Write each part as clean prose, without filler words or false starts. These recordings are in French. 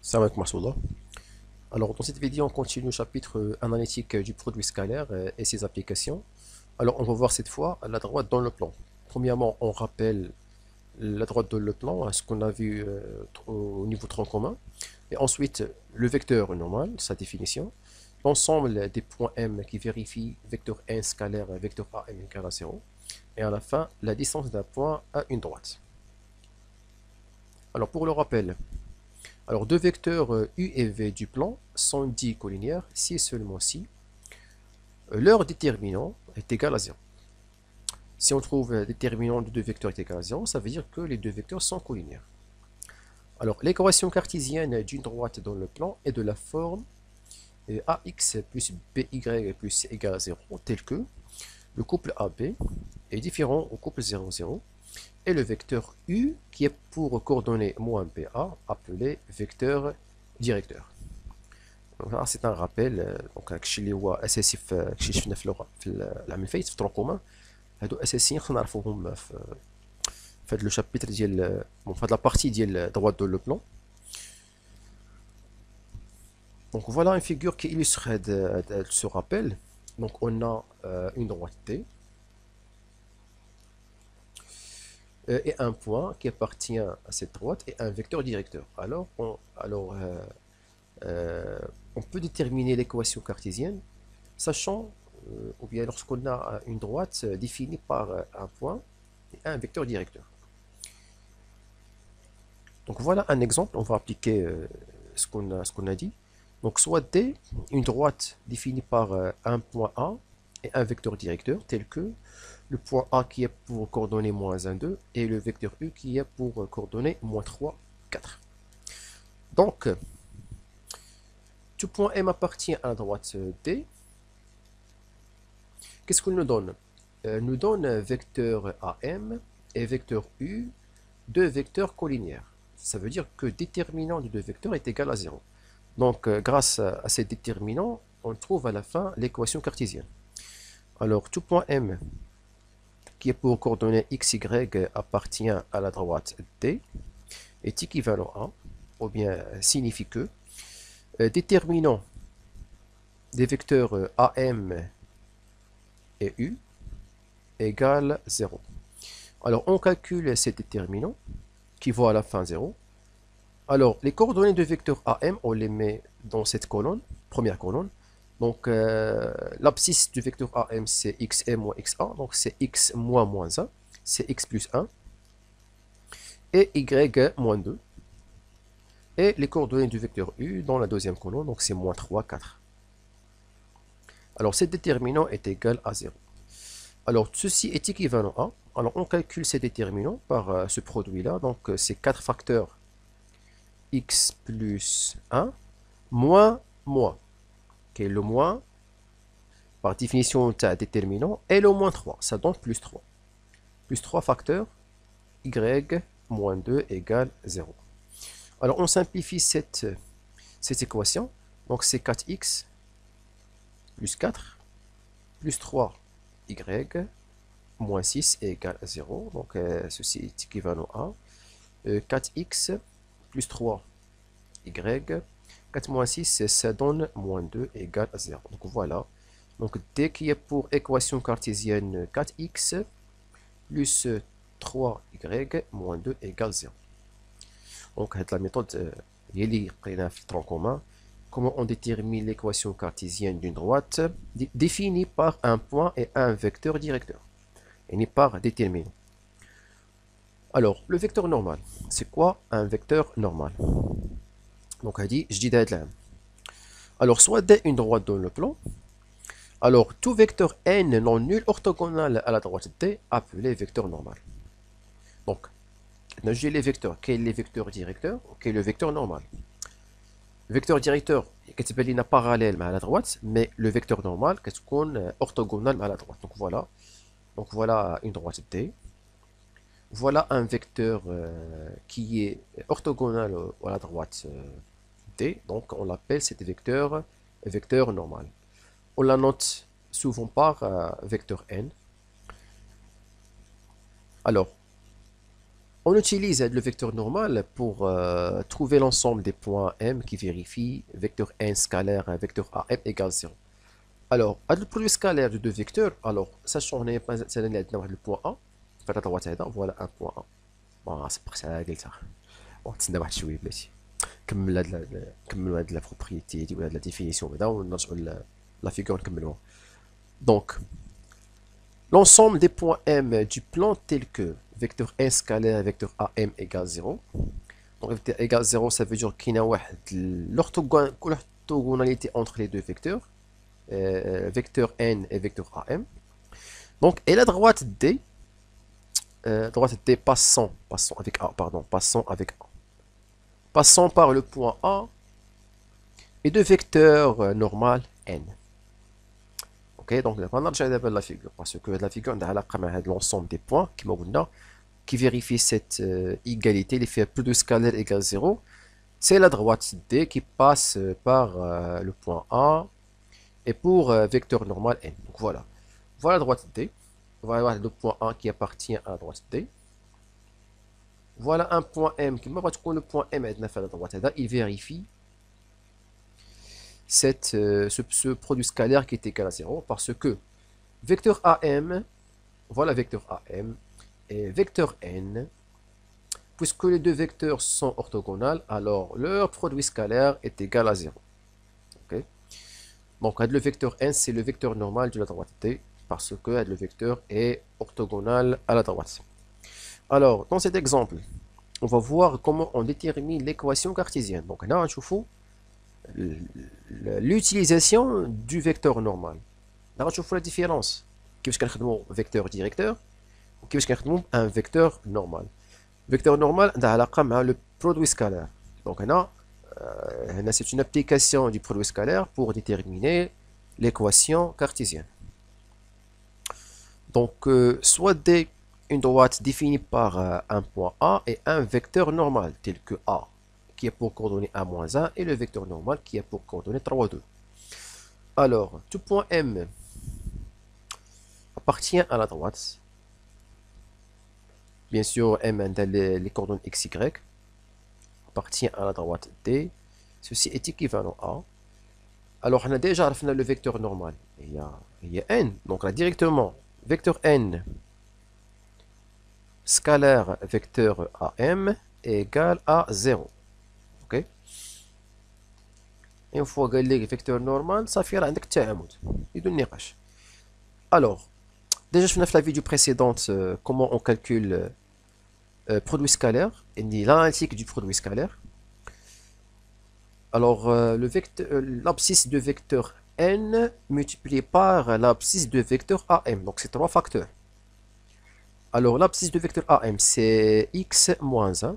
Salam alaikum Massoullah. Alors, dans cette vidéo, on continue le chapitre analytique du produit scalaire et ses applications. Alors, on va voir cette fois la droite dans le plan. Premièrement, on rappelle la droite dans le plan, ce qu'on a vu au niveau tronc commun. Et ensuite, le vecteur normal, sa définition. L'ensemble des points M qui vérifient vecteur n scalaire et vecteur AM égale à 0. Et à la fin, la distance d'un point à une droite. Alors, pour le rappel, alors, deux vecteurs U et V du plan sont dits collinaires si et seulement si leur déterminant est égal à 0. Si on trouve le déterminant de deux vecteurs est égal à 0, ça veut dire que les deux vecteurs sont collinaires. Alors, l'équation cartésienne d'une droite dans le plan est de la forme AX plus BY plus C égale à 0, tel que le couple AB est différent au couple 0, 0, et le vecteur U qui est pour coordonnées moins BA appelé vecteur directeur. C'est un rappel donc هادشي اللي هو اساسي في شفنا في اللغه في العام الفايت في الطرق كومان. هادو اساسيين خصنا نعرفوهم في هاد لو شابيتر ديال في هاد لابارتي ديال droite de le plan. Donc voilà une figure qui illustre ce rappel. Donc on a une droite T et un point qui appartient à cette droite et un vecteur directeur. Alors on peut déterminer l'équation cartésienne, sachant, ou bien lorsqu'on a une droite définie par un point et un vecteur directeur. Donc voilà un exemple, on va appliquer ce qu'on a dit. Donc soit D, une droite définie par un point A et un vecteur directeur, tel que le point A qui est pour coordonnées moins 1, 2, et le vecteur U qui est pour coordonnées moins 3, 4. Donc, tout point M appartient à la droite D. Qu'est-ce qu'il nous donne? Nous donne vecteur AM et vecteur U, deux vecteurs collinaires. Ça veut dire que déterminant des deux vecteurs est égal à 0. Donc, grâce à ces déterminants, on trouve à la fin l'équation cartésienne. Alors, tout point M qui est pour coordonnées x, y appartient à la droite D est équivalent à, ou bien signifie que, déterminant des vecteurs AM et U égale 0. Alors, on calcule ces déterminants qui vont à la fin 0. Alors, les coordonnées de vecteur AM, on les met dans cette colonne, première colonne. Donc, l'abscisse du vecteur AM, c'est XM moins XA. Donc, c'est X moins 1, c'est X plus 1. Et Y moins 2. Et les coordonnées du vecteur U dans la deuxième colonne, donc c'est moins 3, 4. Alors, ce déterminant est égal à 0. Alors, ceci est équivalent à... Alors, on calcule ces déterminants par ce produit-là. Donc, c'est 4 facteurs x plus 1 moins moins. Okay, le moins, par définition, tu as déterminant, et le moins 3, ça donne plus 3. Plus 3 facteurs, y moins 2 égale 0. Alors, on simplifie cette équation. Donc, c'est 4x plus 4 plus 3y moins 6 égale 0. Donc, ceci est équivalent à 4x plus 3y. 4 moins 6, ça donne moins 2 égale 0. Donc voilà. Donc D qui est pour équation cartésienne 4x plus 3y moins 2 égale 0. Donc c'est la méthode اللي قريناها في الترون commun. Comment on détermine l'équation cartésienne d'une droite définie par un point et un vecteur directeur et n'est pas déterminant. Alors, le vecteur normal, c'est quoi un vecteur normal? Donc, elle dit, je dis d'Adlam. Alors, soit D une droite dans le plan. Alors, tout vecteur n non nul orthogonal à la droite D appelé vecteur normal. Donc, j'ai les vecteurs. Quel est le vecteur directeur? Quel est le vecteur normal? Le vecteur directeur, il n'a parallèle à la droite, mais le vecteur normal, qu'est-ce qu'on orthogonal à la droite. Donc, voilà une droite D. Voilà un vecteur qui est orthogonal à la droite D, donc on l'appelle cet vecteur normal. On la note souvent par vecteur n. Alors, On utilise le vecteur normal pour trouver l'ensemble des points M qui vérifient vecteur n scalaire vecteur AM égale 0. Alors, le produit scalaire de deux vecteurs, alors, sachant qu'on pas le point A, voilà un point A. Bon, c'est pour ça que ça. On تسنى واحد شويه بلاتي كملوا هاد لا بروبريتي دي ولا هاد لا ديفينيسيون بعدا ونرجعوا لا فيغور نكملوها. Donc, l'ensemble des points M du plan tel que vecteur n scalaire vecteur AM égale 0. Donc, vecteur égale 0, ça veut dire qu'il y a l'orthogonalité entre les deux vecteurs, vecteur n et vecteur AM. Donc, et la droite D, passant avec A, passant par le point A et de vecteur normal n. Ok, donc on a déjà la figure, parce que la figure a l'ensemble des points qui vérifie cette égalité, l'effet plus de scalaire égale 0. C'est la droite D qui passe par le point A et pour vecteur normal n. Donc voilà, voilà la droite D. Voilà le point A qui appartient à la droite D. Voilà un point M qui le point M est à la droite D. Il vérifie ce produit scalaire qui est égal à 0 parce que vecteur AM, voilà vecteur AM et vecteur N, puisque les deux vecteurs sont orthogonales, alors leur produit scalaire est égal à 0. Okay? Donc le vecteur N, c'est le vecteur normal de la droite D parce que le vecteur est orthogonal à la droite. Alors, dans cet exemple, on va voir comment on détermine l'équation cartésienne. Donc là, on trouve l'utilisation du vecteur normal. Là, on trouve la différence. Qu'est-ce qu'on a vecteur directeur ou qu'est-ce qu'on a un vecteur normal. Vecteur normal, on a le produit scalaire. Donc là, c'est une application du produit scalaire pour déterminer l'équation cartésienne. Donc, soit D, une droite définie par un point A et un vecteur normal, tel que A, qui est pour coordonnées A-1, et le vecteur normal qui est pour coordonnées 3, 2. Alors, tout point M appartient à la droite. Bien sûr, M a les coordonnées x, y, appartient à la droite D. Ceci est équivalent à. Alors, on a déjà fait le vecteur normal. Il y a N. Donc, là, directement, vecteur N scalaire vecteur AM est égal à 0. Ok. Une fois que le vecteur normal, ça fait un تعامد. بدون نقاش. Alors, déjà, je la vidéo précédente comment on calcule produit scalaire et l'analytique du produit scalaire. Alors, l'abscisse de vecteur n multiplié par l'abscisse de vecteur AM. Donc, c'est trois facteurs. Alors, l'abscisse de vecteur AM, c'est x moins 1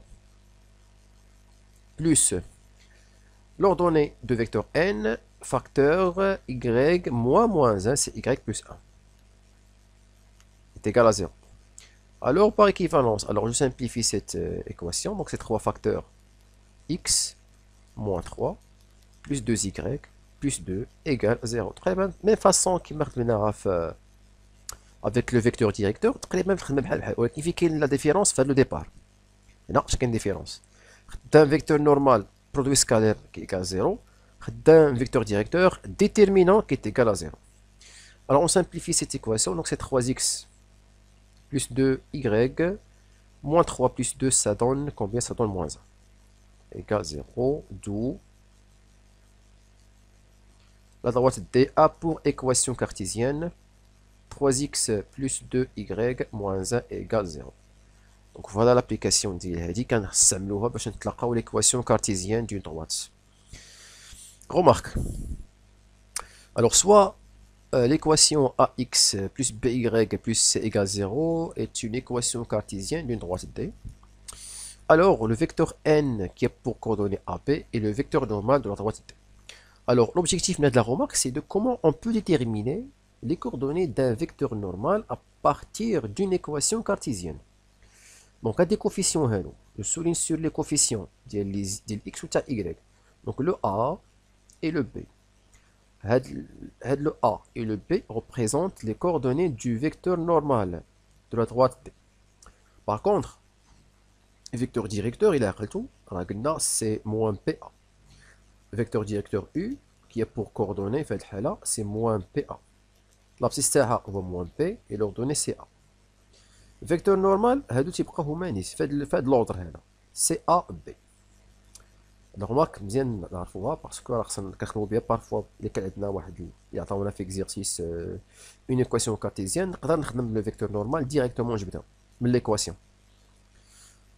plus l'ordonnée de vecteur n facteur y moins 1, c'est y plus 1. Est égal à 0. Alors, par équivalence, alors je simplifie cette équation. Donc, c'est trois facteurs x moins 3 plus 2y plus 2 égale 0. Très bien. Même façon qui marque le naraf avec le vecteur directeur. La différence fait le départ. Non, c'est une différence. D'un vecteur normal, produit scalaire qui est égal à 0. D'un vecteur directeur, déterminant qui est égal à 0. Alors, on simplifie cette équation. Donc, c'est 3x plus 2y moins 3 plus 2, ça donne combien? Ça donne moins 1. Égale 0, d'où la droite D a pour équation cartésienne 3x plus 2y moins 1 égale 0. Donc voilà l'application ديال كنستعملوها باش نتلقاو l'équation cartésienne d'une droite. Remarque. Alors soit l'équation ax plus by plus c égale 0 est une équation cartésienne d'une droite D. Alors le vecteur n qui est pour coordonnées AB est le vecteur normal de la droite D. Alors l'objectif de la remarque, c'est de comment on peut déterminer les coordonnées d'un vecteur normal à partir d'une équation cartésienne. Donc à des coefficients, je souligne sur les coefficients de x ou de y. Donc le a et le b. Le a et le b représentent les coordonnées du vecteur normal de la droite D. Par contre, vecteur directeur, il a tout. C'est moins PA. Vecteur directeur U, qui est pour coordonnées, c'est moins PA. L'abscisse تاعها هو moins P et l'ordonnée c'est A. Vecteur normal, هادو تيبقاو هما نيس فهاد l'ordre هذا. C'est A B. remarque مزيان نعرفوها باسكو راه خصنا كنخدمو بها بارفوا اللي كان عندنا واحد يعطيونا في اكزيرسيس اون ايكواسيون كارتيزيان نقدر نخدم لو فيكتور نورمال ديريكتومون نجبدها من l'équation.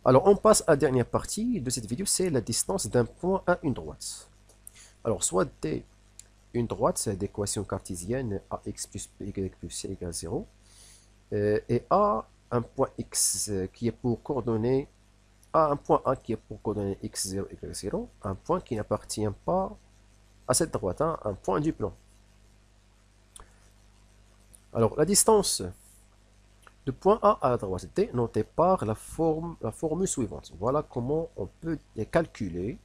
Alors on passe à la dernière partie de cette vidéo, c'est la distance d'un point à une droite. Alors soit D, une droite, c'est l'équation cartésienne ax plus by plus c égale 0, et A, un point x qui est pour coordonner un point A qui est pour coordonner x0 égale 0, un point qui n'appartient pas à cette droite, hein, un point du plan. Alors la distance de point A à la droite D notée par la formule suivante. Voilà comment on peut calculer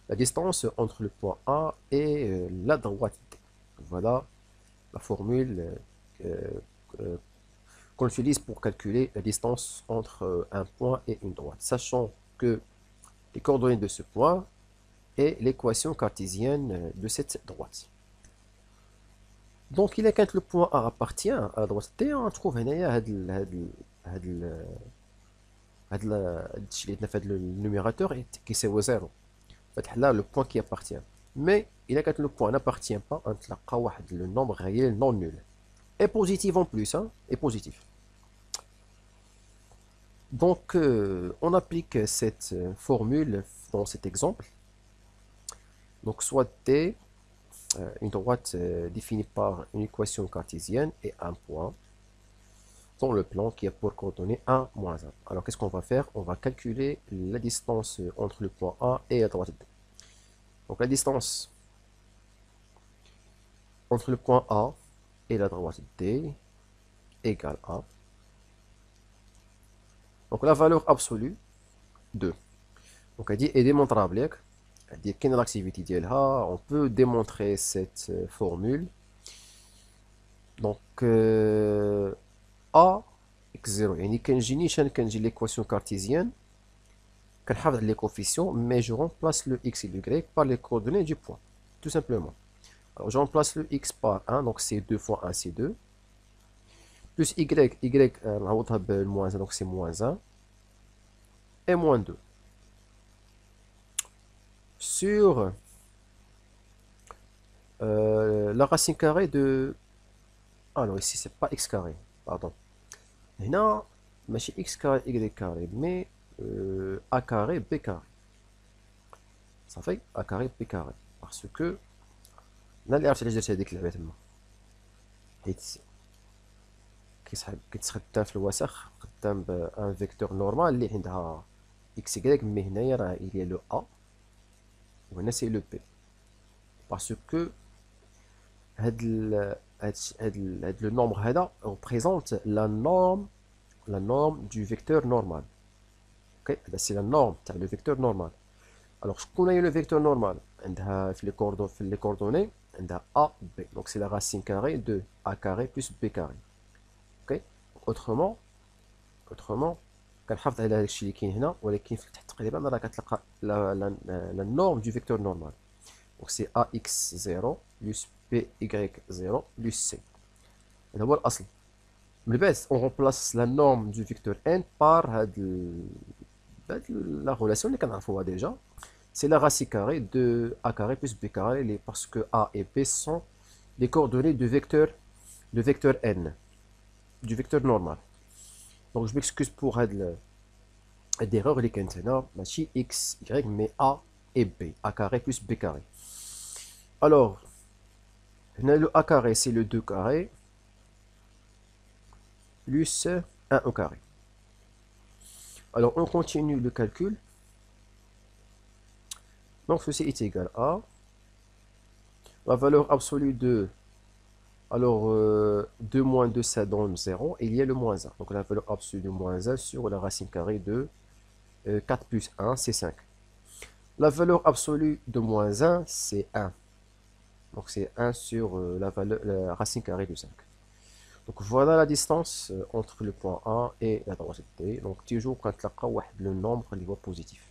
la distance entre le point A et la droite D. Voilà la formule qu'on utilise pour calculer la distance entre un point et une droite, sachant que les coordonnées de ce point est l'équation cartésienne de cette droite. Donc, il est quand le point A appartient à la droite T, on trouve le numérateur qui c'est au 0. Là, le point qui appartient. Mais, il est quand le point n'appartient pas, on trouve le nombre réel non nul. Et positif en plus, hein, et positif. Donc, on applique cette formule dans cet exemple. Donc, soit T, une droite définie par une équation cartésienne et un point dans le plan qui est pour coordonner 1, moins 1. Alors, qu'est-ce qu'on va faire? On va calculer la distance entre le point A et la droite D. Donc, la distance entre le point A et la droite D égale A. Donc, la valeur absolue, 2. Donc, elle dit est démontrable. On peut démontrer cette formule. Donc, A x0 يعني كنجي l'équation cartésienne كنحافظ على les coefficients mais je remplace le x et le y par les coordonnées du point tout simplement. Alors je remplace le x par 1 donc c'est 2 fois 1 c'est 2 plus y نعوضها بالموان 1 donc c'est moins 1 et moins 2 sur la racine carrée de... Ah non, ici c'est pas x carré, pardon. Là, ماشي x carré, y carré, mais a carré, b carré. Ça fait a carré, b carré. Parce que là, اللي عرفت علاش درت هذيك اللعبة تما. حيت كيتخدم في الوسخ خدام بان فيكتور نورمال اللي عندها x y مي هنايا راه il y a le a وهنا سي لو بي باسكو هاد le nombre هذا représente la norme du vecteur normal. Ok, c'est la norme تاع le vecteur normal. Alors شكون هي le vecteur normal عندها في les coordonnées عندها a b donc c'est la racine carrée de a carré plus b carré. Ok, autrement كنحافظ على هادشي اللي كاين هنا ولكن في التحت تقريبا راه كتلقى la norme du vecteur normal. Donc c'est ax0 plus by0 plus c. هذا هو الأصل. من بعد on remplace la norme du vecteur n par la relation اللي كنعرفوها déjà. C'est la racine carrée de a carré plus b carré parce que a et b sont les coordonnées du vecteur n, du vecteur normal. Donc je m'excuse pour l'erreur اللي كانت هنا ماشي x y mais a et b, a carré plus b carré. Alors, le a carré c'est le 2 carré plus 1 au carré. Alors on continue le calcul. Donc ceci est égal à la valeur absolue de... Alors 2 moins 2 ça donne 0 et il y a le moins 1. Donc la valeur absolue de moins 1 sur la racine carrée de 4 plus 1 c'est 5. La valeur absolue de moins 1 c'est 1. Donc c'est 1 sur la racine carrée de 5. Donc voilà la distance entre le point A et la droite T. Donc toujours quand le nombre est positif.